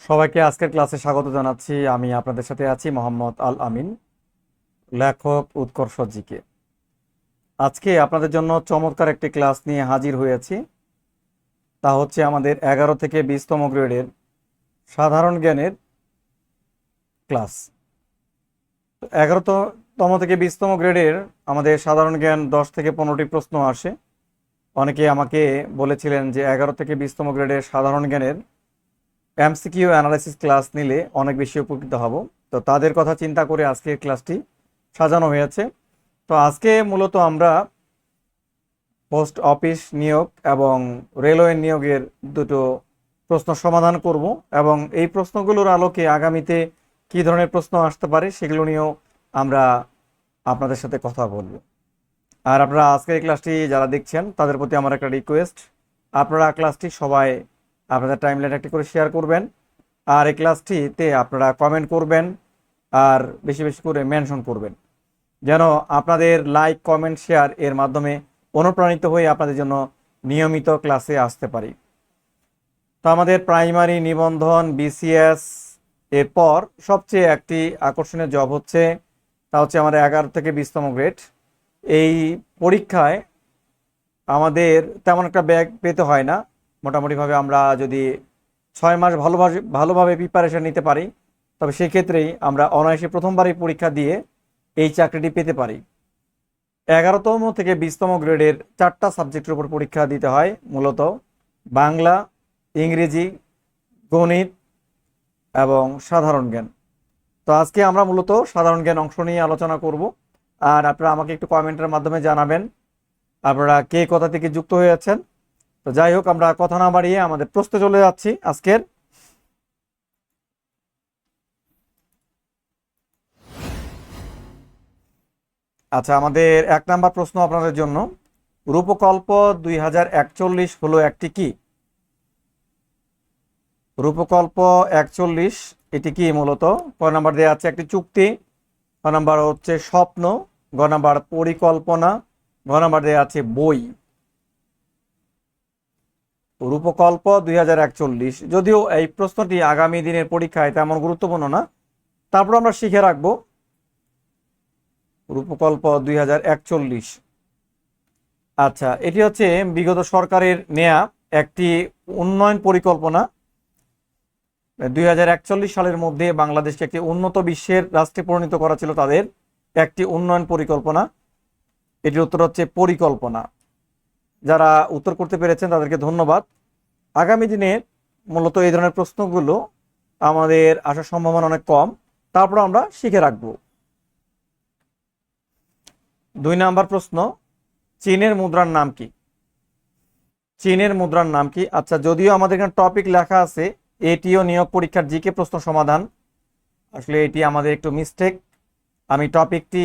সবাইকে আজকের ক্লাসে স্বাগত জানাচ্ছি। আমি আপনাদের সাথে আছি মোহাম্মদ আল আমিন, লেখক উৎকর্ষ জিকে। আজকে আপনাদের জন্য চমৎকার একটি ক্লাস নিয়ে হাজির হয়েছি। তা হচ্ছে আমাদের 11 থেকে 20তম গ্রেডের সাধারণ জ্ঞানের ক্লাস। 11তম থেকে 20তম গ্রেডের আমাদের সাধারণ জ্ঞান 10 থেকে 15টি প্রশ্ন আসে। অনেকে আমাকে বলেছিলেন যে 11 থেকে 20তম গ্রেডের সাধারণ জ্ঞানের এমসিকিউ অ্যানালাইসিস ক্লাস নিলে অনেক বেশি উপকৃত হব। তো তাদের কথা চিন্তা করে আজকের ক্লাসটি সাজানো হয়েছে। তো আজকে মূলত আমরা পোস্ট অফিস নিয়োগ এবং রেলওয়ে নিয়োগের দুটো প্রশ্ন সমাধান করব এবং এই প্রশ্নগুলোর আলোকে আগামীতে কী ধরনের প্রশ্ন আসতে পারে সেগুলো নিয়েও আমরা আপনাদের সাথে কথা বলবো। আর আপনারা আজকের এই ক্লাসটি যারা দেখছেন তাদের প্রতি আমার একটা রিকোয়েস্ট, আপনারা ক্লাসটি সবাই আপনাদের টাইমলাইনে একটি করে শেয়ার করবেন আর এই ক্লাসটিতে আপনারা কমেন্ট করবেন আর বেশি বেশি করে মেনশন করবেন, যেন আপনাদের লাইক কমেন্ট শেয়ার এর মাধ্যমে অনুপ্রাণিত হয়ে আপনাদের জন্য নিয়মিত ক্লাসে আসতে পারি। তো আমাদের প্রাইমারি নিবন্ধন বিসিএস এরপর সবচেয়ে একটি আকর্ষণীয় জব হচ্ছে তা হচ্ছে আমাদের 11 থেকে 20তম গ্রেড। এই পরীক্ষায় আমাদের তেমন একটা ব্যাগ পেতে হয় না। মোটামুটিভাবে আমরা যদি 6 মাস ভালোভাবে প্রিপারেশন নিতে পারি তবে সেক্ষেত্রেই আমরা অনায়াসে প্রথমবারই পরীক্ষা দিয়ে এই চাকরিটি পেতে পারি। 11তম থেকে 20তম গ্রেডের 4টা সাবজেক্টের উপর পরীক্ষা দিতে হয়, মূলত বাংলা, ইংরেজি, গণিত এবং সাধারণ জ্ঞান। তো আজকে আমরা মূলত সাধারণ জ্ঞান অংশ নিয়ে আলোচনা করব। আর আপনারা আমাকে একটু কমেন্টের মাধ্যমে জানাবেন আপনারা কে কোথা থেকে যুক্ত হয়েছেন। তো যাই হোক, আমরা কথা না বাড়িয়ে আমাদের প্রশ্নে চলে যাচ্ছি আজকের। আচ্ছা, আমাদের 1 নাম্বার প্রশ্ন আপনাদের জন্য, রূপকল্প 2041 হলো একটি কি? রূপকল্প 41 এটি কি? মূলত ক নাম্বার দেওয়া আছে একটি চুক্তি, ক নাম্বার হচ্ছে স্বপ্ন, গ নাম্বার পরিকল্পনা, ঘ নাম্বার দেওয়া আছে বই। রূপকল্প 2041, যদিও এই প্রশ্নটি আগামী দিনের পরীক্ষায় তেমন গুরুত্বপূর্ণ না, তারপর আমরা শিখে রাখবো রূপকল্প 2041। আচ্ছা, এটি হচ্ছে বিগত সরকারের নেয়া একটি উন্নয়ন পরিকল্পনা। 2041 সালের মধ্যে বাংলাদেশকে একটি উন্নত বিশ্বের রাষ্ট্রে পরিণত করা ছিল তাদের একটি উন্নয়ন পরিকল্পনা। এটির উত্তর হচ্ছে পরিকল্পনা। যারা উত্তর করতে পেরেছেন তাদেরকে ধন্যবাদ। আগামী দিনে মূলত এই ধরনের প্রশ্নগুলো আমাদের আসার সম্ভাবনা অনেক কম, তারপর আমরা শিখে রাখবো। 2 নাম্বার প্রশ্ন, চীনের মুদ্রার নাম কি? চীনের মুদ্রার নাম কি? আচ্ছা, যদিও আমাদের এখানে টপিক লেখা আছে এটিও নিয়োগ পরীক্ষার জিকে প্রশ্ন সমাধান, আসলে এটি আমাদের একটু মিস্টেক। আমি টপিকটি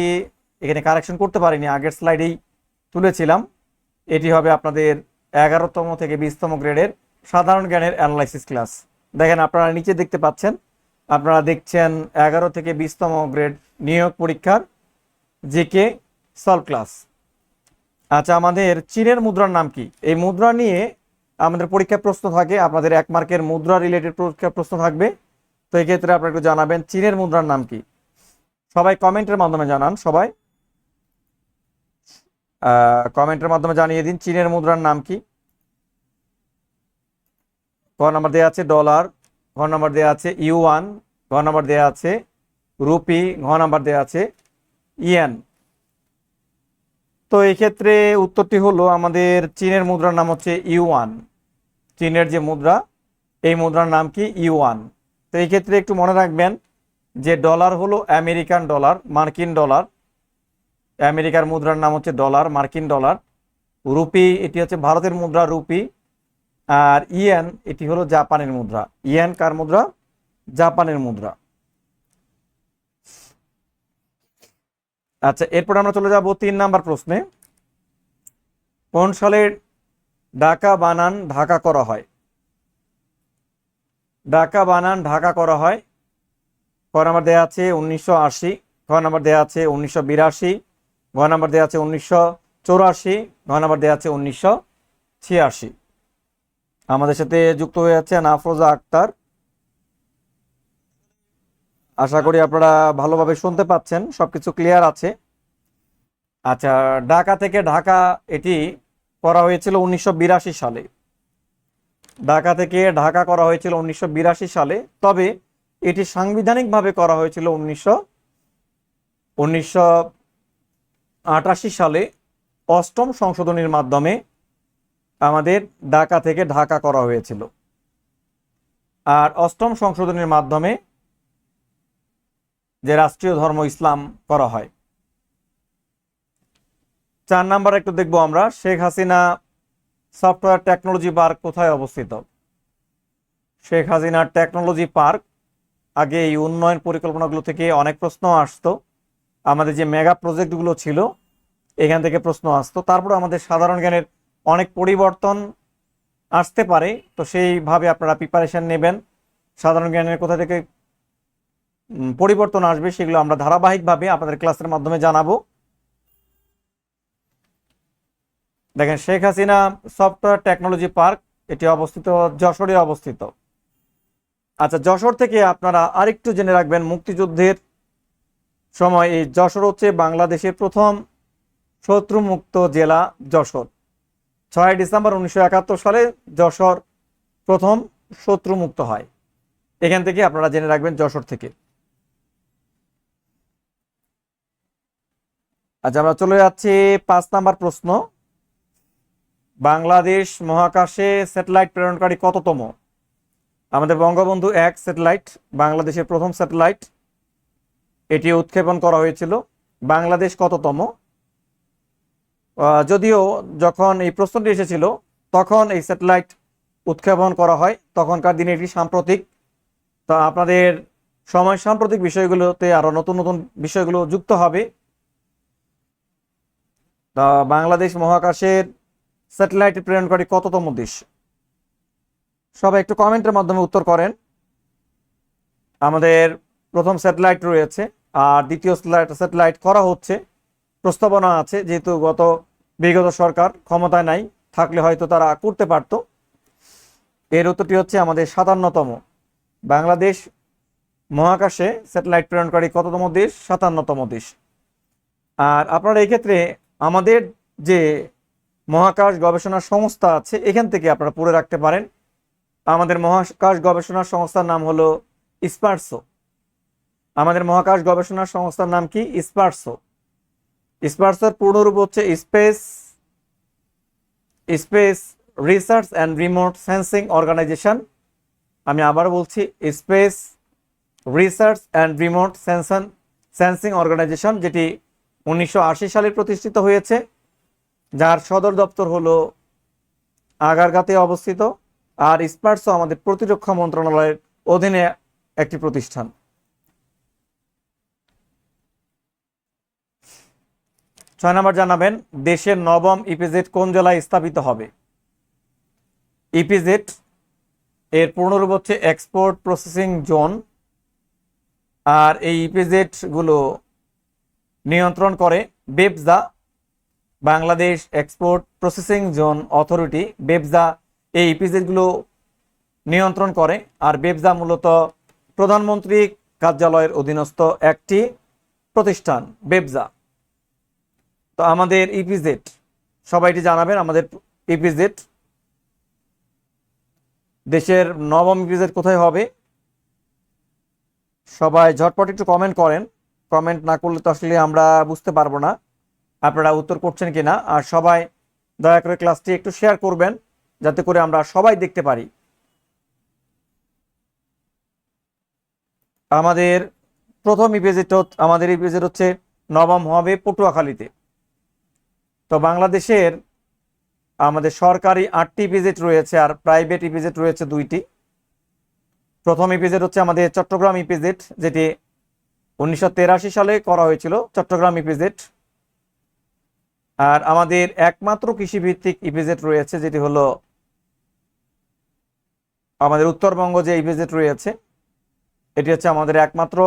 এখানে কারেকশন করতে পারিনি, আগের স্লাইডেই তুলেছিলাম। এটি হবে আপনাদের 11তম থেকে 20তম গ্রেডের সাধারণ জ্ঞানের অ্যানালাইসিস ক্লাস। দেখেন, আপনারা নিচে দেখতে পাচ্ছেন, আপনারা দেখছেন 11 থেকে 20তম গ্রেড নিয়োগ পরীক্ষার জিকে সলভ ক্লাস। আচ্ছা, আমাদের চীনের মুদ্রার নাম কি? এই মুদ্রা নিয়ে আমাদের পরীক্ষায় প্রশ্ন থাকে, আপনাদের 1 মার্কের মুদ্রা রিলেটেড পরীক্ষার প্রশ্ন থাকবে। তো এই ক্ষেত্রে আপনারা একটু জানাবেন চীনের মুদ্রার নাম কি। সবাই কমেন্টের মাধ্যমে জানান, সবাই কমেন্টের মাধ্যমে জানিয়ে দিন চীনের মুদ্রার নাম কি। ক নাম্বার দেওয়া আছে ডলার, ঘ নাম্বার দেওয়া আছে ইউয়ান, ঘ নাম্বার দেওয়া আছে রুপি, ঘ নাম্বার দেওয়া আছে ইয়েন। তো এই ক্ষেত্রে উত্তরটি হলো আমাদের চীনের মুদ্রার নাম হচ্ছে ইউয়ান। চীনের যে মুদ্রা, এই মুদ্রার নাম কি? ইউয়ান। তো এই ক্ষেত্রে একটু মনে রাখবেন যে ডলার হলো আমেরিকান ডলার, মার্কিন ডলার। আমেরিকার মুদ্রার নাম হচ্ছে ডলার, মার্কিন ডলার। রুপি এটি হচ্ছে ভারতের মুদ্রা, রুপি। আর ইয়েন এটি হলো জাপানের মুদ্রা। ইয়েন কার মুদ্রা? জাপানের মুদ্রা। আচ্ছা, এরপর আমরা চলে যাব 3 নাম্বার প্রশ্নে, কোন সালে ঢাকা বানান ঢাকা করা হয়? ঢাকা বানান ঢাকা করা হয়। ক নাম্বার দেওয়া আছে 1980, খ নাম্বার দেওয়া আছে 1982, ঘ নাম্বার দেওয়া আছে 1984, ঘ নাম্বার দেওয়া আছে 1986। আমাদের সাথে যুক্ত হয়ে আছে আফরোজা আক্তার। আশা করি আপনারা ভালোভাবে শুনতে পাচ্ছেন, সবকিছু ক্লিয়ার আছে। আচ্ছা, ঢাকা থেকে ঢাকা এটি করা হয়েছিল 1982 সালে। ঢাকা থেকে ঢাকা করা হয়েছিল 1982 সালে, তবে এটি সাংবিধানিকভাবে করা হয়েছিল 1988 সালে অষ্টম সংশোধনীর মাধ্যমে আমাদের ঢাকা থেকে ঢাকা করা হয়েছিল। আর অষ্টম সংশোধনীর মাধ্যমে যে রাষ্ট্রীয় ধর্ম ইসলাম করা হয়। 4 নাম্বার একটু দেখবো আমরা, Sheikh Hasina software technology park কোথায় অবস্থিত? শেখ হাসিনা টেকনোলজি পার্ক, আগে এই উন্নয়ন পরিকল্পনাগুলো থেকে অনেক প্রশ্ন আসতো, আমাদের যে মেগা প্রজেক্টগুলো ছিল এখান থেকে প্রশ্ন আসতো। তারপর আমাদের সাধারণ জ্ঞানের অনেক পরিবর্তন আসতে পারে, তো সেইভাবে আপনারা প্রিপারেশন নেবেন। সাধারণ জ্ঞানের কোথা থেকে পরিবর্তন আসবে সেগুলো আমরা ধারাবাহিকভাবে আপনাদের ক্লাসের মাধ্যমে জানাবো। দেখেন, Sheikh Hasina software technology park এটি অবস্থিত যশোরে অবস্থিত। আচ্ছা, যশোর থেকে আপনারা আরেকটু জেনে রাখবেন, মুক্তিযুদ্ধের সময় এই যশোর হচ্ছে বাংলাদেশের প্রথম শত্রুমুক্ত জেলা যশোর। 6 ডিসেম্বর 1971 সালে যশোর প্রথম শত্রুমুক্ত হয়। এখান থেকে আপনারা জেনে রাখবেন যশোর থেকে। আচ্ছা, আমরা চলে যাচ্ছি 5 নাম্বার প্রশ্ন, বাংলাদেশ মহাকাশে স্যাটেলাইট প্রেরণকারী কততম? আমাদের বঙ্গবন্ধু 1 স্যাটেলাইট বাংলাদেশের প্রথম স্যাটেলাইট, এটি উৎক্ষেপণ করা হয়েছিল। বাংলাদেশ কততম? যদিও যখন এই প্রশ্নটি এসেছিল তখন এই স্যাটেলাইট উৎক্ষেপণ করা হয়, তখনকার দিনে এটি সাম্প্রতিক। তো আপনাদের সময় সাম্প্রতিক বিষয়গুলোতে আরো নতুন নতুন বিষয়গুলো যুক্ত হবে। তা বাংলাদেশ মহাকাশের স্যাটেলাইট প্রেরণকারী কততম দেশ? সবাই একটু কমেন্টের মাধ্যমে উত্তর করেন। আমাদের প্রথম স্যাটেলাইট রয়েছে, আর দ্বিতীয় স্যাটেলাইট করা হচ্ছে, প্রস্তাবনা আছে, যেহেতু বিগত সরকার ক্ষমতায় নাই, থাকলে হয়তো তারা করতে পারত। এর উত্তরটি হচ্ছে আমাদের 57তম। বাংলাদেশ মহাকাশে স্যাটেলাইট প্রেরণকারী কততম দেশ? 57তম দেশ। আর আপনারা এই ক্ষেত্রে আমাদের যে মহাকাশ গবেষণা সংস্থা আছে এখান থেকে আপনারা পড়ে রাখতে পারেন। আমাদের মহাকাশ গবেষণা সংস্থার নাম হলো স্পারসো। আমাদের মহাকাশ গবেষণা সংস্থার নাম কি? স্পারসো। স্পারসোর পূর্ণরূপ হচ্ছে space research and remote sensing organization. আমি আবার বলছি, space research and remote sensing organization, যেটি 1980 সালে প্রতিষ্ঠিত হয়েছে, যার সদর দপ্তর হলো আগারগাঁতে অবস্থিত। আর স্পারসো আমাদের প্রতিরক্ষা মন্ত্রণালয়ের অধীনে একটি প্রতিষ্ঠান। 6 নম্বর জানাবেন, দেশের নবম ইপিজেড কোন জেলায় স্থাপিত হবে? ইপিজেড এর পূর্ণরূপ হচ্ছে এক্সপোর্ট প্রসেসিং জোন। আর এই ইপিজেড গুলো নিয়ন্ত্রণ করে BEPZA, Bangladesh export processing zone authority. BEPZA এই ইপিজেড গুলো নিয়ন্ত্রণ করে। আর বেপজা মূলত প্রধানমন্ত্রী কার্যালয়ের অধীনস্থ একটি প্রতিষ্ঠান, বেপজা। তো আমাদের ইপিজেড, সবাইটি জানাবেন, আমাদের ইপিজেড, দেশের নবম ইপিজেড কোথায় হবে? সবাই ঝটপট একটু কমেন্ট করেন। কমেন্ট না করলে তো আসলে আমরা বুঝতে পারবো না আপনারা উত্তর করছেন কিনা। আর সবাই দয়া করে ক্লাসটি একটু শেয়ার করবেন, যাতে করে আমরা সবাই দেখতে পারি। আমাদের প্রথম ইপিজেড হচ্ছে নবম হবে পটুয়াখালীতে। তো বাংলাদেশের আমাদের সরকারি 8টি ইপিজেড রয়েছে, আর প্রাইভেট ইপিজেড রয়েছে 2টি। প্রথম ইপিজেড হচ্ছে আমাদের চট্টগ্রাম ইপিজেড, যেটি 1983 সালে করা হয়েছিল, চট্টগ্রাম ইপিজেড। আর আমাদের একমাত্র কৃষিভিত্তিক ইপিজেড রয়েছে, যেটি হলো আমাদের উত্তরবঙ্গ যে ইপিজেড রয়েছে, এটি হচ্ছে আমাদের একমাত্র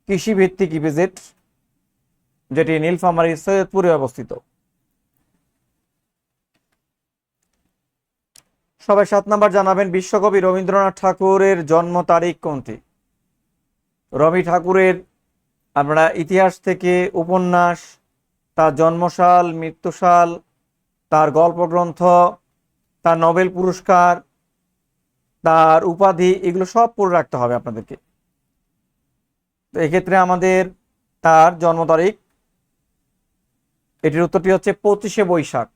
কৃষিভিত্তিক ইপিজেড, যেটি নীলফামারী সৈয়দপুরে অবস্থিত। সবাই 7 নাম্বার জানাবেন, বিশ্বকবি রবীন্দ্রনাথ ঠাকুরের জন্ম তারিখ কোনটি? রবি ঠাকুরের আপনারা ইতিহাস থেকে উপন্যাস, তার জন্মসাল, মৃত্যুসাল, তার গল্পগ্রন্থ, তার নোবেল পুরস্কার, তার উপাধি, এগুলো সব পড়ে রাখতে হবে আপনাদেরকে। তো এক্ষেত্রে আমাদের তার জন্ম তারিখ, এটির উত্তরটি হচ্ছে 25শে বৈশাখ।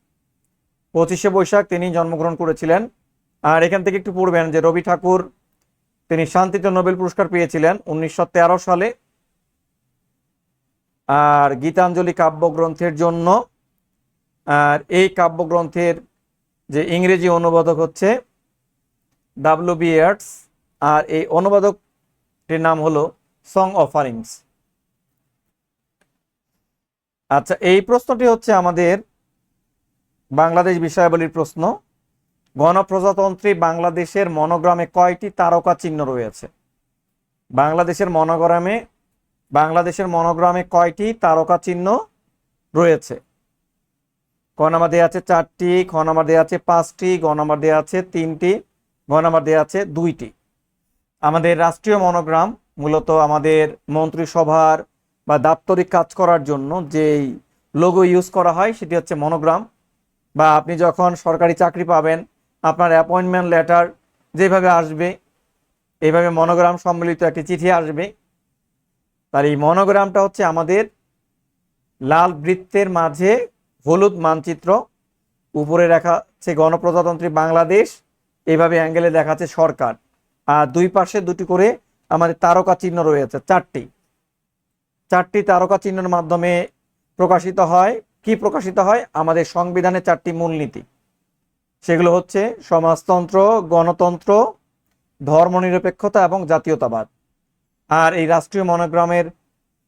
25শে বৈশাখ তিনি জন্মগ্রহণ করেছিলেন। আর এখান থেকে একটু পড়বেন যে রবি ঠাকুর তিনি শান্তিতে নোবেল পুরস্কার পেয়েছিলেন 1913 সালে। আর গীতাঞ্জলি কাব্যগ্রন্থের জন্য, আর এই কাব্যগ্রন্থের যে ইংরেজি অনুবাদক হচ্ছে W.B. Yeats, আর এই অনুবাদকটির নাম হলো সং অফারিংস। আচ্ছা, এই প্রশ্নটি হচ্ছে আমাদের বাংলাদেশ বিষয়াবলীর প্রশ্ন। গণপ্রজাতন্ত্রী বাংলাদেশের মনোগ্রামে কয়টি তারকা চিহ্ন রয়েছে? বাংলাদেশের মনোগ্রামে কয়টি তারকা চিহ্ন রয়েছে? ক নাম্বার দেওয়া আছে 4টি, খ নাম্বার দেওয়া আছে 5টি, গ নাম্বার দেওয়া আছে 3টি, ঘ নাম্বার দেওয়া আছে 2টি। আমাদের রাষ্ট্রীয় মনোগ্রাম মূলত আমাদের মন্ত্রিসভার বা দাপ্তরিক কাজ করার জন্য যেই লোগো ইউজ করা হয় সেটি হচ্ছে মনোগ্রাম। বা আপনি যখন সরকারি চাকরি পাবেন, আপনার অ্যাপয়েন্টমেন্ট লেটার যেভাবে আসবে, এইভাবে মনোগ্রাম সম্মিলিত একটি চিঠি আসবে। তার এই মনোগ্রামটা হচ্ছে আমাদের লাল বৃত্তের মাঝে হলুদ মানচিত্র, উপরে দেখাচ্ছে গণপ্রজাতন্ত্রী বাংলাদেশ, এইভাবে অ্যাঙ্গেলে দেখাচ্ছে সরকার, আর দুই পাশে দুটি করে আমাদের তারকা চিহ্ন রয়েছে, 4টি তারকা চিহ্নের মাধ্যমে প্রকাশিত হয়। কি প্রকাশিত হয়? আমাদের সংবিধানের 4টি মূলনীতি। সেগুলো হচ্ছে সমাজতন্ত্র, গণতন্ত্র, ধর্মনিরপেক্ষতা এবং জাতীয়তাবাদ। আর এই রাষ্ট্রীয় মনোগ্রামের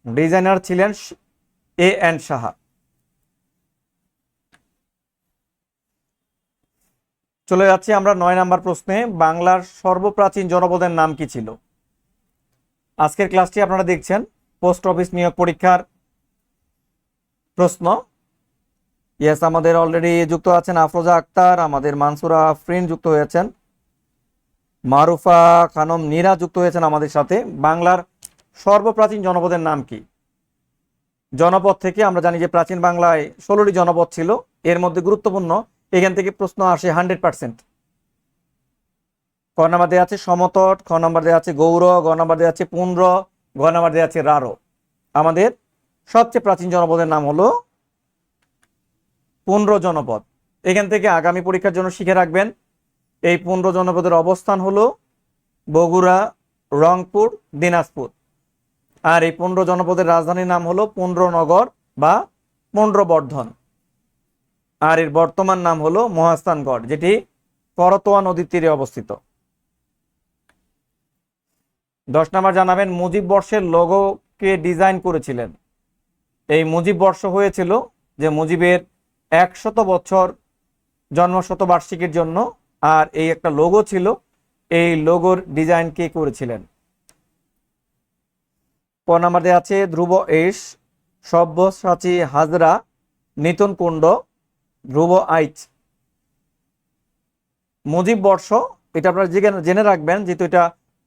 ডিজাইনার ছিলেন A.N. সাহা। চলে যাচ্ছি আমরা 9 নাম্বার প্রশ্নে। বাংলার সর্বপ্রাচীন জনপদের নাম কি ছিল? আজকের ক্লাসটি আপনারা দেখছেন পোস্ট অফিস নিয়োগ পরীক্ষার প্রশ্ন। ইয়েস, আমাদের অলরেডি যুক্ত আছেন আফরোজা আক্তার, আমাদের মানসুরা আফরিন যুক্ত হয়েছেন, মারুফা খানম নীরা যুক্ত হয়েছেন আমাদের সাথে। বাংলার সর্বপ্রাচীন জনপদের নাম কি? জনপদ থেকে আমরা জানি যে প্রাচীন বাংলায় 16টি জনপদ ছিল। এর মধ্যে গুরুত্বপূর্ণ, এখান থেকে প্রশ্ন আসে 100%। ক নাম্বার দেওয়া আছে সমতট, খ নাম্বার দেওয়া আছে গৌর, গ নাম্বার দেওয়া আছে পুন্ড্র, ঘ নাম্বার দেওয়া আছে রারো। আমাদের সবচেয়ে প্রাচীন জনপদের নাম হলো পুন্ড্র জনপদ। এখান থেকে আগামী পরীক্ষার জন্য শিখে রাখবেন, এই পুন্ড্র জনপদের অবস্থান হলো বগুড়া, রংপুর, দিনাজপুর। আর এই পুন্ড্র জনপদের রাজধানীর নাম হলো পুন্ড্রনগর বা পুন্ড্রবর্ধন। আর এর বর্তমান নাম হলো মহাস্থানগড়, যেটি করতোয়া নদীর তীরে অবস্থিত। 10 নাম্বার জানাবেন মুজিব বর্ষের লোগো কে ডিজাইন করেছিলেন? এই মুজিব বর্ষ হয়েছিল যে মুজিবের 100 বছর জন্ম শতবার্ষিকীর জন্য, আর এই একটা লোগো ছিল, এই লোগোর ডিজাইন কে করেছিলেন? ক নাম্বার দেওয়া আছে ধ্রুব এস, সব্যসাচী হাজরা, নিতন কুণ্ড, ধ্রুব আইচ। মুজিব বর্ষ এটা আপনারা জেনে রাখবেন, যেহেতু এটা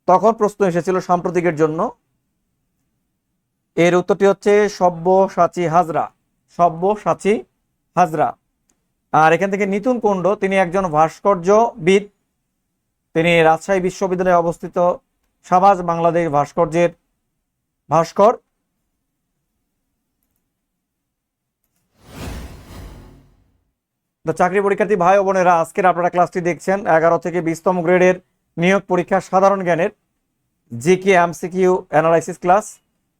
তখন প্রশ্ন এসেছিল সাম্প্রতিকের জন্য। এর উত্তরটি হচ্ছে সব্যসাচী হাজরা, সব্যসাচী হাজরা। আর এখান থেকে নিতুন কুণ্ড, তিনি একজন ভাস্কর্যবিদ, তিনি রাজশাহী বিশ্ববিদ্যালয়ে অবস্থিত সাবাজ বাংলাদেশ ভাস্কর্যের ভাস্কর। চাকরি পরীক্ষার্থী ভাই ও বোনেরা, আজকের আপনারা ক্লাসটি দেখছেন 11 থেকে 20তম গ্রেডের নিয়োগ পরীক্ষা সাধারণ জ্ঞানের জিকে এমসিকিউ অ্যানালাইসিস ক্লাস।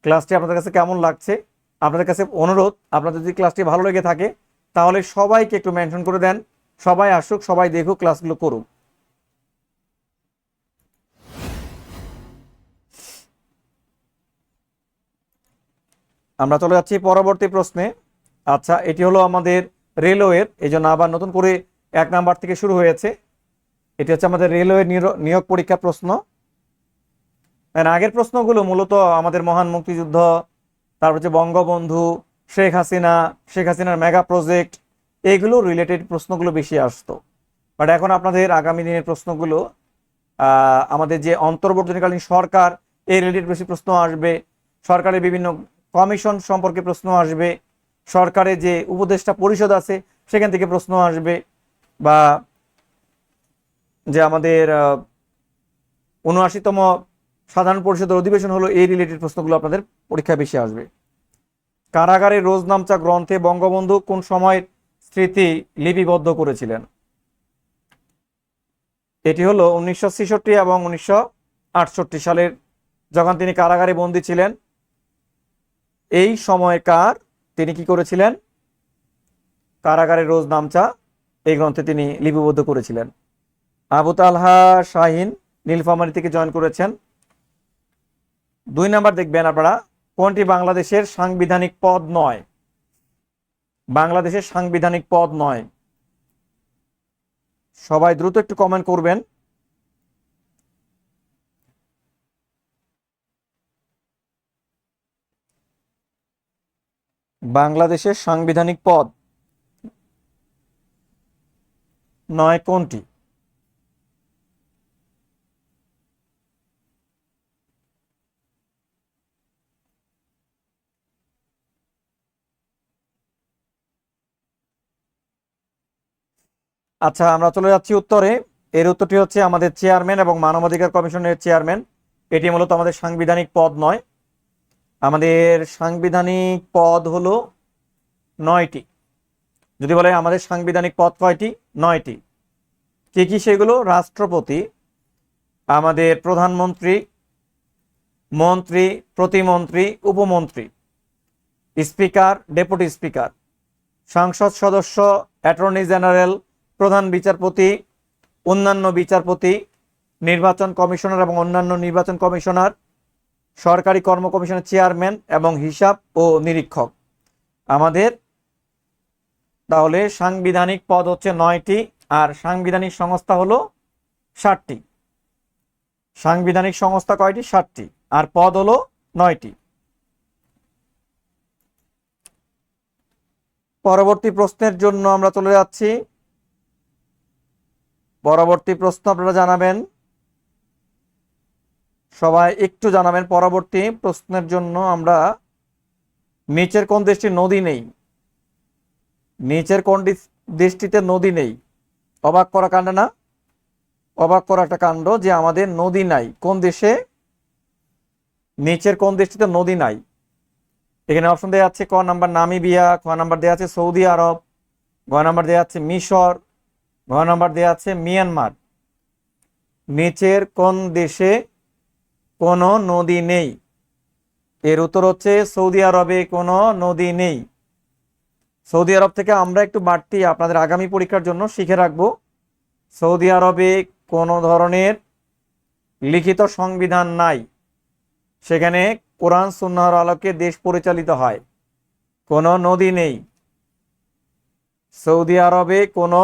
ক্লাসটি আপনাদের কাছে কেমন লাগছে? আপনাদের কাছে অনুরোধ, আপনাদের যদি ক্লাসটি ভালো লেগে থাকে তাহলে সবাইকে একটু মেনশন করে দেন, সবাই আসুক, সবাই দেখুক, ক্লাসগুলো করুক। আমরা চলে যাচ্ছি পরবর্তী প্রশ্নে। আচ্ছা, এটি হলো আমাদের রেলওয়ের, এই জন্য আবার নতুন করে 1 নাম্বার থেকে শুরু হয়েছে। এটি হচ্ছে আমাদের রেলওয়ে নিয়োগ পরীক্ষা প্রশ্ন। আগের প্রশ্নগুলো মূলত আমাদের মহান মুক্তিযুদ্ধ, তারপর হচ্ছে বঙ্গবন্ধু, শেখ হাসিনার মেগা প্রজেক্ট, এগুলো রিলেটেড প্রশ্নগুলো বেশি আসতো। বাট এখন আপনাদের আগামী দিনের প্রশ্নগুলো আমাদের যে অন্তর্বর্তীকালীন সরকার এই রিলেটেড বেশি প্রশ্ন আসবে। সরকারের বিভিন্ন কমিশন সম্পর্কে প্রশ্ন আসবে, সরকারের যে উপদেষ্টা পরিষদ আছে সেখান থেকে প্রশ্ন আসবে, বা যে আমাদের ৭৯তম সাধারণ পরিষদের অধিবেশন হলো, এই রিলেটেড প্রশ্নগুলো আপনাদের পরীক্ষায় বেশি আসবে। কারাগারে রোজনামচা গ্রন্থে বঙ্গবন্ধু কোন সময়ের স্মৃতি লিপিবদ্ধ করেছিলেন? এটি হলো 1966 এবং 1968 সালের, যখন তিনি কারাগারে বন্দী ছিলেন এই সময়কার তিনি কি করেছিলেন? কারাগারে রোজনামচা এই গ্রন্থে তিনি লিপিবদ্ধ করেছিলেন। আবু তালহা শাহিন নীলফামারী থেকে জয়েন করেছেন। 2 নাম্বার দেখবেন আপনারা, কোনটি বাংলাদেশের সাংবিধানিক পদ নয়? বাংলাদেশের সাংবিধানিক পদ নয়। সবাই দ্রুত একটু কমেন্ট করবেন। বাংলাদেশের সাংবিধানিক পদ নয় কোনটি? আচ্ছা, আমরা চলে যাচ্ছি উত্তরে। এর উত্তরটি হচ্ছে আমাদের চেয়ারম্যান এবং মানবাধিকার কমিশনের চেয়ারম্যান। এটি মূলত আমাদের সাংবিধানিক পদ নয়। আমাদের সাংবিধানিক পদ হলো 9টি। যদি বলে আমাদের সাংবিধানিক পদ কয়টি? 9টি। কি কি সেগুলো? রাষ্ট্রপতি, আমাদের প্রধানমন্ত্রী, মন্ত্রী, প্রতিমন্ত্রী, উপমন্ত্রী, স্পিকার, ডেপুটি স্পিকার, সংসদ সদস্য, অ্যাটর্নি জেনারেল, প্রধান বিচারপতি, অন্যান্য বিচারপতি, নির্বাচন কমিশনার এবং অন্যান্য নির্বাচন কমিশনার, সরকারি কর্ম কমিশনের চেয়ারম্যান এবং হিসাব ও নিরীক্ষক। আমাদের তাহলে সাংবিধানিক পদ হচ্ছে 9টি, আর সাংবিধানিক সংস্থা হলো 7টি। সাংবিধানিক সংস্থা কয়টি? 7টি, আর পদ হলো 9টি। পরবর্তী প্রশ্নের জন্য আমরা চলে যাচ্ছি। পরবর্তী প্রশ্ন আপনারা জানাবেন, সবাই একটু জানাবেন। পরবর্তী প্রশ্নের জন্য আমরা, নিচের কোন দেশটি নদী নেই? নিচের কোন দেশটিতে নদী নেই? অবাক করা কাণ্ড না? অবাক করা একটা কাণ্ড যে আমাদের নদী নাই। কোন দেশে? নিচের কোন দেশটিতে নদী নাই? এখানে অপশন দেওয়া আছে, ক নাম্বার নামিবিয়া, খ নাম্বার দেওয়া আছে সৌদি আরব, গ নাম্বার দেওয়া আছে মিশর, ঘ নাম্বার দেওয়া আছে মিয়ানমার। নিচের কোন দেশে কোনো নদী নেই? এর উত্তর হচ্ছে সৌদি আরবে কোনো নদী নেই। সৌদি আরব থেকে আমরা একটু বাড়তি আপনাদের আগামী পরীক্ষার জন্য শিখে রাখবো, সৌদি আরবে কোনো ধরনের লিখিত সংবিধান নাই। সেখানে কোরআন সুন্নাহর আলোকে দেশ পরিচালিত হয়। কোনো নদী নেই সৌদি আরবে, কোনো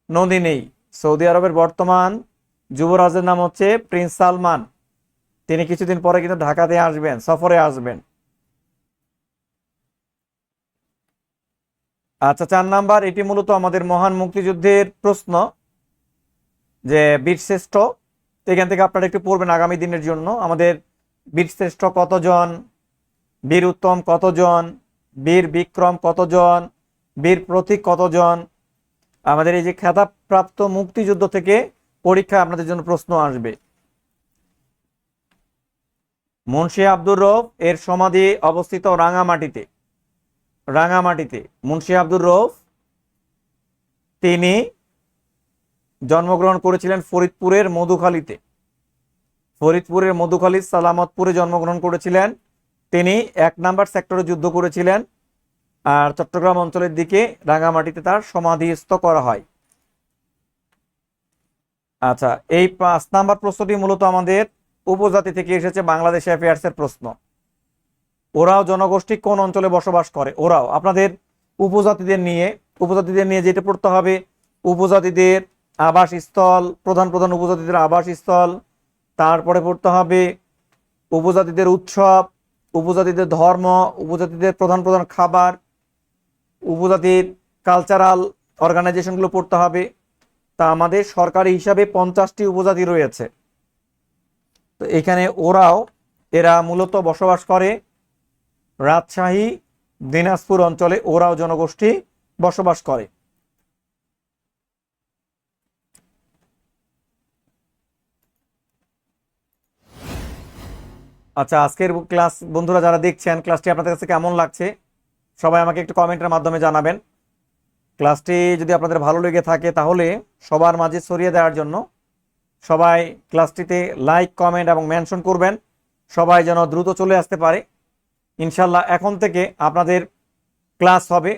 নদী নেই। সৌদি আরবের বর্তমান যুবরাজের নাম হচ্ছে প্রিন্স সালমান। তিনি কিছুদিন পরে কিন্তু ঢাকাতে আসবেন, সফরে আসবেন। আচ্ছা, 4 নাম্বার, এটি মূলত আমাদের মহান মুক্তিযুদ্ধের প্রশ্ন, যে বীরশ্রেষ্ঠ। এখান থেকে আপনারা একটু পড়বেন আগামী দিনের জন্য। আমাদের বীরশ্রেষ্ঠ কতজন, বীর উত্তম কতজন, বীর বিক্রম কতজন, বীর প্রতীক কতজন। আমাদের এই যে খেতাবপ্রাপ্ত মুক্তিযুদ্ধ থেকে পরীক্ষা আপনাদের জন্য প্রশ্ন আসবে। মুন্সি আব্দুর রউফ এর সমাধি অবস্থিত রাঙামাটিতে। রাঙামাটিতে মুন্সি আব্দুর রউফ তিনি জন্মগ্রহণ করেছিলেন ফরিদপুরের মধুখালীতে। ফরিদপুরের মধুখালী সালামতপুরে জন্মগ্রহণ করেছিলেন। তিনি 1 নাম্বার সেক্টরে যুদ্ধ করেছিলেন, আর চট্টগ্রাম অঞ্চলের দিকে রাঙামাটিতে তার সমাধিস্থ করা হয়। আচ্ছা, এই 5 নাম্বার প্রশ্নটি মূলত আমাদের উপজাতি থেকে এসেছে, বাংলাদেশ অ্যাফেয়ার্সের প্রশ্ন। ওরাও জনগোষ্ঠী কোন অঞ্চলে বসবাস করে? ওরাও আপনাদের উপজাতিদের নিয়ে যেটা পড়তে হবে, উপজাতিদের আবাসস্থল, প্রধান প্রধান উপজাতিদের আবাসস্থল। তারপরে পড়তে হবে উপজাতিদের উৎসব, উপজাতিদের ধর্ম, উপজাতিদের প্রধান প্রধান খাবার, উপজাতির কালচারাল অর্গানাইজেশনগুলো পড়তে হবে। তা আমাদের সরকারি হিসাবে 50টি উপজাতি রয়েছে। তো এখানে ওরাও এরা মূলত বসবাস করে রাজশাহী, দিনাজপুর অঞ্চলে ওরাও জনগোষ্ঠী বসবাস করে। আচ্ছা, আজকের ক্লাস বন্ধুরা যারা দেখছেন, ক্লাসটি আপনাদের কাছে কেমন লাগছে সবাই আমাকে একটু কমেন্টের মাধ্যমে জানাবেন। ক্লাসটি যদি আপনাদের ভালো লেগে থাকে তাহলে সবার মাঝে ছড়িয়ে দেওয়ার জন্য সবাই ক্লাসটিতে লাইক, কমেন্ট এবং মেনশন করবেন, সবাই যেন দ্রুত চলে আসতে পারে। ইনশাল্লাহ এখন থেকে আপনাদের ক্লাস হবে,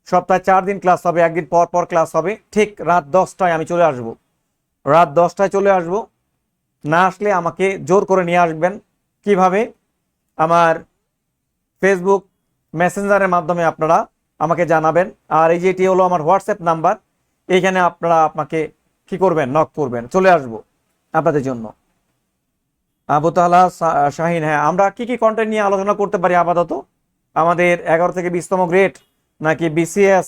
সপ্তাহে 4 দিন ক্লাস হবে, একদিন পর পর ক্লাস হবে। ঠিক রাত 10টায় আমি চলে আসব, রাত 10টায় চলে আসব। না আসলে আমাকে জোর করে নিয়ে আসবেন। কিভাবে? আমার ফেসবুক মেসেঞ্জারের মাধ্যমে আপনারা আমাকে জানাবেন। আর এই যে এটি হলো আমার হোয়াটসঅ্যাপ নাম্বার, এইখানে আপনারা আমাকে কি করবেন, নক করবেন, চলে আসব আপনাদের জন্য। আবু তাহলা শাহিন, হ্যাঁ, আমরা কি কি কন্টেন্ট নিয়ে আলোচনা করতে পারি আপাতত? আমাদের 11 থেকে 20তম গ্রেড, নাকি বিসিএস,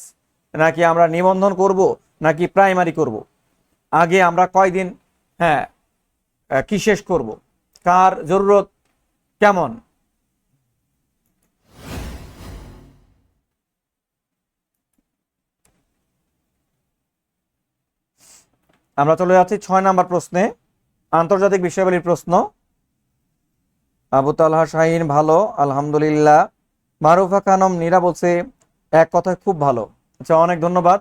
নাকি আমরা নিবন্ধন করব, নাকি প্রাইমারি করব? আগে আমরা কয়দিন, হ্যাঁ, কি শেষ করব, কার জরুরত কেমন? আমরা চলে যাচ্ছি 6 নাম্বার প্রশ্নে, আন্তর্জাতিক বিষয়াবলীর প্রশ্ন। আবু তালহা শাহিন, ভালো আলহামদুলিল্লাহ। মারুফা খানম নীরা বলছে এক কথায় খুব ভালো। আচ্ছা, অনেক ধন্যবাদ।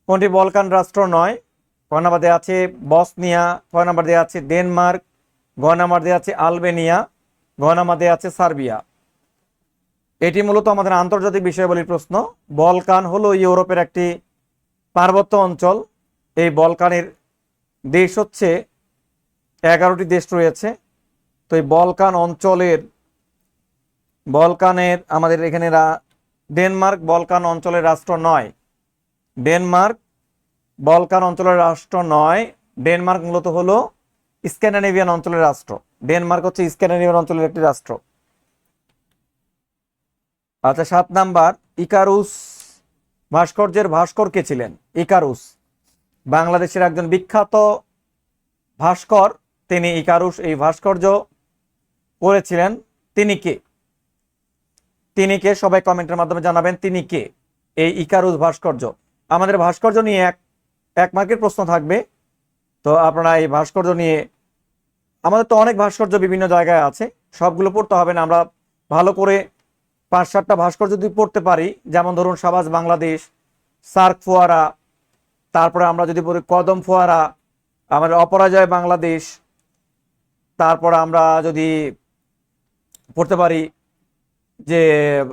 কোনটি বলকান রাষ্ট্র নয়? ক নাম্বার দেওয়া আছে বসনিয়া, ক নাম্বার দেওয়া আছে ডেনমার্ক, গ নাম্বার দেওয়া আছে আলবেনিয়া, গ নাম্বার দেওয়া আছে সার্বিয়া। এটি মূলত আমাদের আন্তর্জাতিক বিষয়াবলীর প্রশ্ন। বলকান হলো ইউরোপের একটি পার্বত্য অঞ্চল। এই বলকানের দেশ হচ্ছে 11টি দেশ রয়েছে। তো এই বলকান অঞ্চলের, বলকানের আমাদের এখানে ডেনমার্ক বলকান অঞ্চলের রাষ্ট্র নয়। ডেনমার্ক বলকান অঞ্চলের রাষ্ট্র নয়। ডেনমার্ক মূলত হলো স্ক্যান্ডিনেভিয়ান অঞ্চলের রাষ্ট্র। ডেনমার্ক হচ্ছে স্ক্যান্ডিনেভিয়ান অঞ্চলের একটি রাষ্ট্র। আচ্ছা, 7 নাম্বার, ইকারুস ভাস্কর্যের ভাস্কর কে ছিলেন? ইকারুস বাংলাদেশের একজন বিখ্যাত ভাস্কর, তিনি ইকারুস এই ভাস্কর্য করেছিলেন। তিনি কে? তিনি কে? সবাই কমেন্টের মাধ্যমে জানাবেন তিনি কে। এই ইকারুস ভাস্কর্য, আমাদের ভাস্কর্য নিয়ে এক মার্কের প্রশ্ন থাকবে। তো আপনারা এই ভাস্কর্য নিয়ে, আমাদের তো অনেক ভাস্কর্য বিভিন্ন জায়গায় আছে, সবগুলো পড়তে হবে না। আমরা ভালো করে 5-7টা ভাস্কর্য যদি পড়তে পারি, যেমন ধরুন সাবাস বাংলাদেশ, সার্ক ফোয়ারা, তারপরে আমরা যদি পড়ি কদম ফোয়ারা, আমাদের অপরাজয় বাংলাদেশ, তারপর আমরা যদি পড়তে পারি যে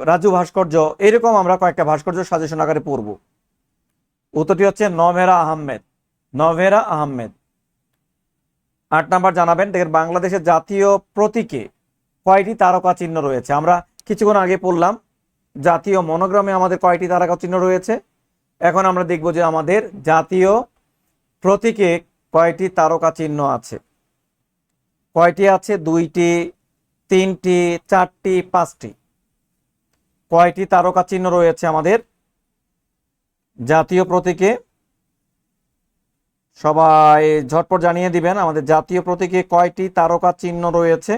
রাজু ভাস্কর্য, এরকম আমরা কয়েকটা ভাস্কর্য সাজেশন আকারে পড়ব। উত্তরটি হচ্ছে নভেরা আহমেদ। নভেরা আহমেদ। 8 নাম্বার জানাবেন, দেখেন বাংলাদেশের জাতীয় প্রতীকে কয়টি তারকা চিহ্ন রয়েছে? আমরা কিছুক্ষণ আগে পড়লাম জাতীয় মনোগ্রামে আমাদের কয়টি তারকা চিহ্ন রয়েছে। এখন আমরা দেখব যে আমাদের জাতীয় প্রতীকে কয়টি তারকা চিহ্ন আছে। কয়টি আছে? 2টি, 3টি, 4টি, 5টি। কয়টি তারকা চিহ্ন রয়েছে আমাদের জাতীয় প্রতীকে? সবাই ঝটপট জানিয়ে দিবেন আমাদের জাতীয় প্রতীকে কয়টি তারকা চিহ্ন রয়েছে।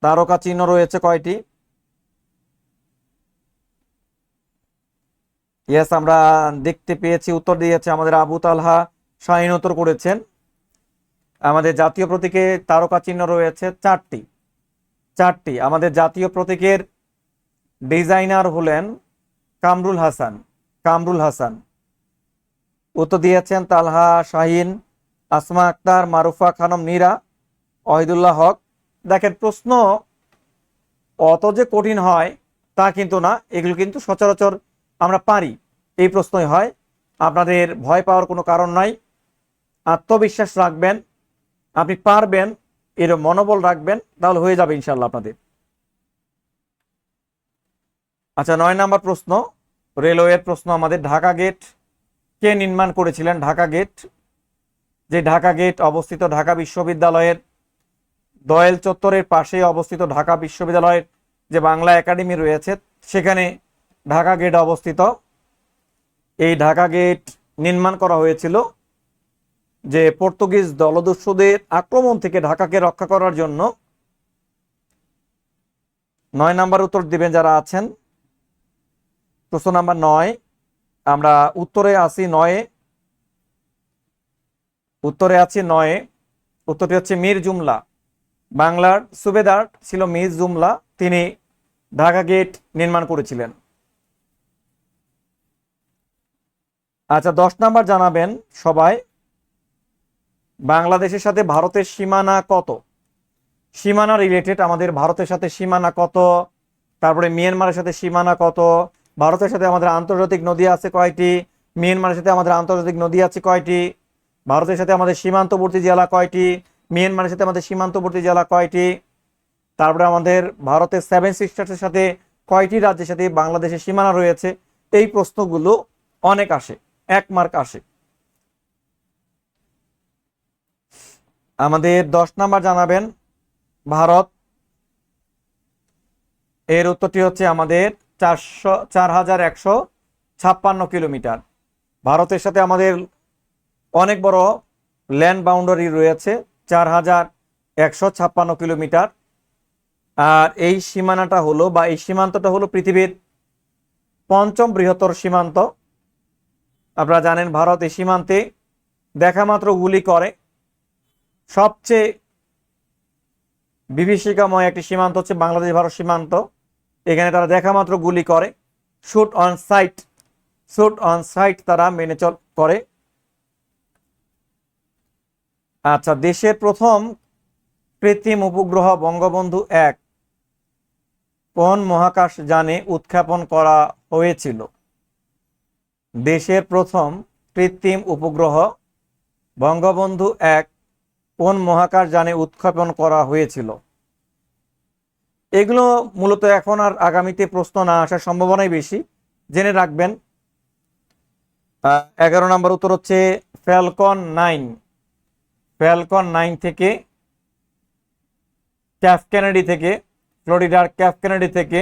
তারকা চিহ্ন রয়েছে কয়টি? ইয়েস, আমরা দেখতে পেয়েছি, উত্তর দিয়েছে আমাদের আবু তালহা শাহিন, উত্তর করেছেন। আমাদের জাতীয় প্রতীকে তারকা চিহ্ন রয়েছে 4টি। 4টি। আমাদের জাতীয় প্রতীকের ডিজাইনার হলেন কামরুল হাসান। কামরুল হাসান। উত্তর দিয়েছেন তালহা শাহিন, আসমা আক্তার, মারুফা খানম নীরা, ওহিদুল্লাহ হক। দেখেন, প্রশ্ন অত যে কঠিন হয় তা কিন্তু না, এগুলো কিন্তু সচরাচর আমরা পারি, এই প্রশ্নই হয়। আপনাদের ভয় পাওয়ার কোনো কারণ নাই, আত্মবিশ্বাস রাখবেন, আপনি পারবেন, এর মনোবল রাখবেন, তাহলে হয়ে যাবে ইনশাল্লাহ আপনাদের। আচ্ছা, 9 নাম্বার প্রশ্ন, রেলওয়ের প্রশ্ন আমাদের। ঢাকা গেট কে নির্মাণ করেছিলেন? ঢাকা গেট, যে ঢাকা গেট অবস্থিত ঢাকা বিশ্ববিদ্যালয়ের দয়েল চত্বরের পাশে অবস্থিত, ঢাকা বিশ্ববিদ্যালয়ের যে বাংলা একাডেমি রয়েছে সেখানে ঢাকা গেট অবস্থিত। এই ঢাকা গেট নির্মাণ করা হয়েছিল যে পর্তুগিজ দলদস্যুদের আক্রমণ থেকে ঢাকাকে রক্ষা করার জন্য 9 নাম্বার উত্তর দিবেন যারা আছেন। প্রশ্ন নাম্বার 9, আমরা উত্তরে আছি 9-এ। উত্তরে আছি 9-এ। উত্তরটি হচ্ছে মীর জুমলা। বাংলার সুবেদার ছিল মীর জুমলা, তিনি ঢাকা গেট নির্মাণ করেছিলেন। আচ্ছা, 10 নাম্বার জানাবেন সবাই, বাংলাদেশের সাথে ভারতের সীমানা কত? সীমানা রিলেটেড, আমাদের ভারতের সাথে সীমানা কত, তারপরে মিয়ানমারের সাথে সীমানা কত, ভারতের সাথে আমাদের আন্তর্জাতিক নদী আছে কয়টি, মিয়ানমারের সাথে আমাদের আন্তর্জাতিক নদী আছে কয়টি, ভারতের সাথে আমাদের সীমান্তবর্তী জেলা কয়টি, মিয়ানমারের সাথে আমাদের সীমান্তবর্তী জেলা কয়টি, তারপরে আমাদের ভারতের 7 সিস্টার্সের সাথে কয়টি রাজ্যের সাথে বাংলাদেশের সীমানা রয়েছে। এই প্রশ্নগুলো অনেক আসে, 1 মার্ক আসে। আমাদের 10 নাম্বার জানাবেন ভারত, এর উত্তরটি হচ্ছে আমাদের 4156 কিলোমিটার। ভারতের সাথে আমাদের অনেক বড় ল্যান্ড বাউন্ডারি রয়েছে, 4156 কিলোমিটার। আর এই সীমানাটা হলো বা এই সীমান্তটা হলো পৃথিবীর 5ম বৃহত্তর সীমান্ত। আপনারা জানেন ভারত এই সীমান্তে দেখা মাত্র গুলি করে। সবচেয়ে বিভীষিকাময় একটি সীমান্ত হচ্ছে বাংলাদেশ ভারত সীমান্ত। এখানে তারা দেখা মাত্র গুলি করে, শুট অন সাইট তারা মেনে করে। আচ্ছা, দেশের প্রথম কৃত্রিম উপগ্রহ বঙ্গবন্ধু 1 কোন মহাকাশ যানে উৎক্ষেপণ করা হয়েছিল? দেশের প্রথম কৃত্রিম উপগ্রহ বঙ্গবন্ধু 1 কোন মহাকাশ যানে উৎক্ষেপণ করা হয়েছিল? এগুলো মূলত এখন আর আগামীতে প্রশ্ন না আসার সম্ভাবনাই বেশি, জেনে রাখবেন। 11 নম্বর উত্তর হচ্ছে ফ্যালকন 9। ফ্যালকন 9 থেকে ফ্লোরিডার ক্যাফ কেনেডি থেকে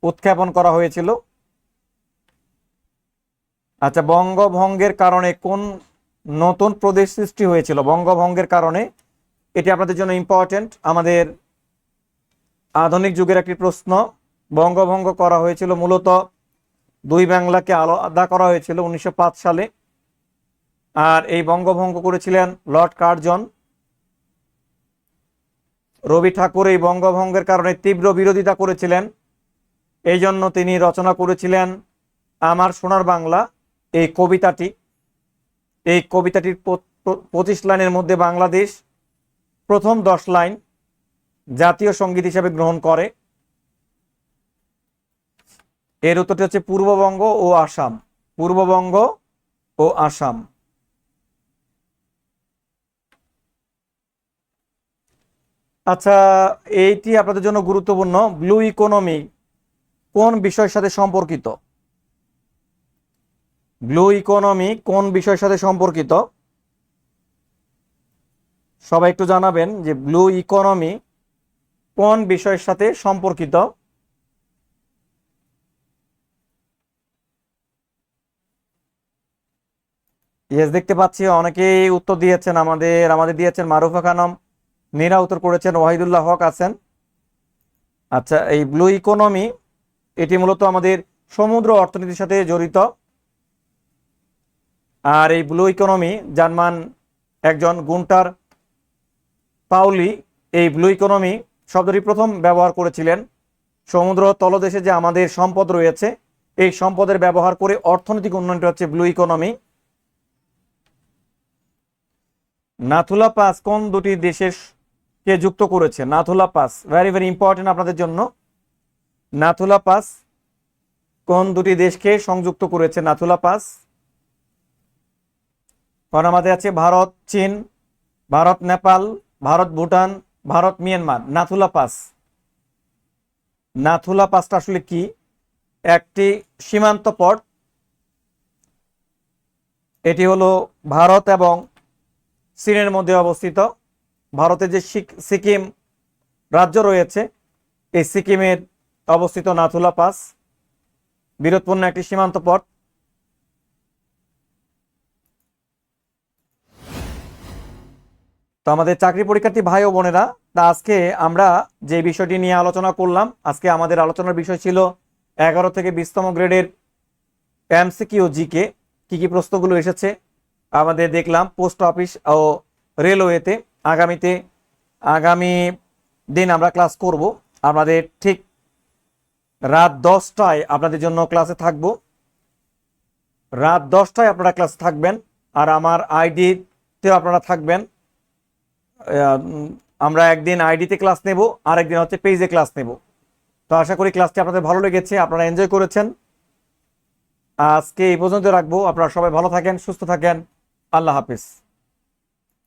উৎক্ষেপণ করা হয়েছিল। আচ্ছা, বঙ্গভঙ্গের কারণে কোন নতুন প্রদেশ সৃষ্টি হয়েছিল? বঙ্গভঙ্গের কারণে, এটি আপনাদের জন্য ইম্পর্টেন্ট, আমাদের আধুনিক যুগের একটি প্রশ্ন। বঙ্গভঙ্গ করা হয়েছিল মূলত 2 বাংলাকে আলাদা করা হয়েছিল 1905 সালে। আর এই বঙ্গভঙ্গ করেছিলেন লর্ড কার্জন। রবি ঠাকুর এই বঙ্গভঙ্গের কারণে তীব্র বিরোধিতা করেছিলেন, এই জন্য তিনি রচনা করেছিলেন আমার সোনার বাংলা এই কবিতাটি। এই কবিতাটির 25 লাইনের মধ্যে বাংলাদেশ প্রথম 10 লাইন জাতীয় সঙ্গীত হিসেবে গ্রহণ করে। এর উত্তরটি হচ্ছে পূর্ববঙ্গ ও আসাম। পূর্ববঙ্গ ও আসাম। আচ্ছা, এইটি আপনাদের জন্য গুরুত্বপূর্ণ। ব্লু ইকোনমি কোন বিষয়ের সাথে সম্পর্কিত? ব্লু ইকোনমি কোন বিষয়ের সাথে সম্পর্কিত? সবাই একটু জানাবেন যে ব্লু ইকোনমি কোন বিষয়ের সাথে সম্পর্কিত। ইয়েস, দেখতে পাচ্ছি অনেকেই উত্তর দিয়েছেন। আমাদের দিয়েছেন মারুফা খানম, মীরা উত্তর করেছেন, ওয়াহিদুল্লাহ হক আছেন। আচ্ছা, এই ব্লু ইকোনমি এটি মূলত আমাদের সমুদ্র অর্থনীতির সাথে জড়িত। আর এই ব্লু ইকোনমি জার্মান একজন গুন্টার পাউলি এই ব্লু ইকোনমি শব্দটি প্রথম ব্যবহার করেছিলেন। সমুদ্র তলদেশে যে আমাদের সম্পদ রয়েছে, এই সম্পদের ব্যবহার করে অর্থনৈতিক উন্নয়নটা হচ্ছে ব্লু ইকোনমি। নাথুলা পাস কোন দুটি দেশের কে যুক্ত করেছে? Nathula pass very very important আপনাদের জন্য। নাথুলা পাস কোন দুটি দেশকে সংযুক্ত করেছে? নাথুলা পাস কারণ আমাদের আছে ভারত চীন, ভারত নেপাল, ভারত ভুটান, ভারত মিয়ানমার। নাথুলা পাসটা আসলে কি? একটি সীমান্ত পথ। এটি হলো ভারত এবং চীনের মধ্যে অবস্থিত। ভারতের যে সিকিম রাজ্য রয়েছে, এই সিকিমের অবস্থিত নাথুলা পাস বীরত্বপূর্ণ একটি সীমান্ত পথ। তো আমাদের চাকরি পরীক্ষার্থী ভাই ও বোনেরা, তা আজকে আমরা যে বিষয়টি নিয়ে আলোচনা করলাম, আজকে আমাদের আলোচনার বিষয় ছিল 11 থেকে 20তম গ্রেডের এমসিকিউ জিকে কি কি প্রশ্নগুলো এসেছে আমাদের দেখলাম পোস্ট অফিস ও রেলওয়েতে। আগামী দিন আমরা ক্লাস করব। আমাদের ঠিক রাত 10টায় আপনাদের জন্য ক্লাসে থাকবো। রাত 10টায় আপনারা ক্লাসে থাকবেন, আর আমার আইডিতেও আপনারা থাকবেন। আমরা একদিন আইডিতে ক্লাস নেব, আর একদিন হচ্ছে পেজে ক্লাস নেব। তো আশা করি ক্লাসটি আপনাদের ভালো লেগেছে, আপনারা এনজয় করেছেন। আজকে এই পর্যন্ত রাখবো। আপনারা সবাই ভালো থাকেন, সুস্থ থাকেন। আল্লাহ হাফিজ।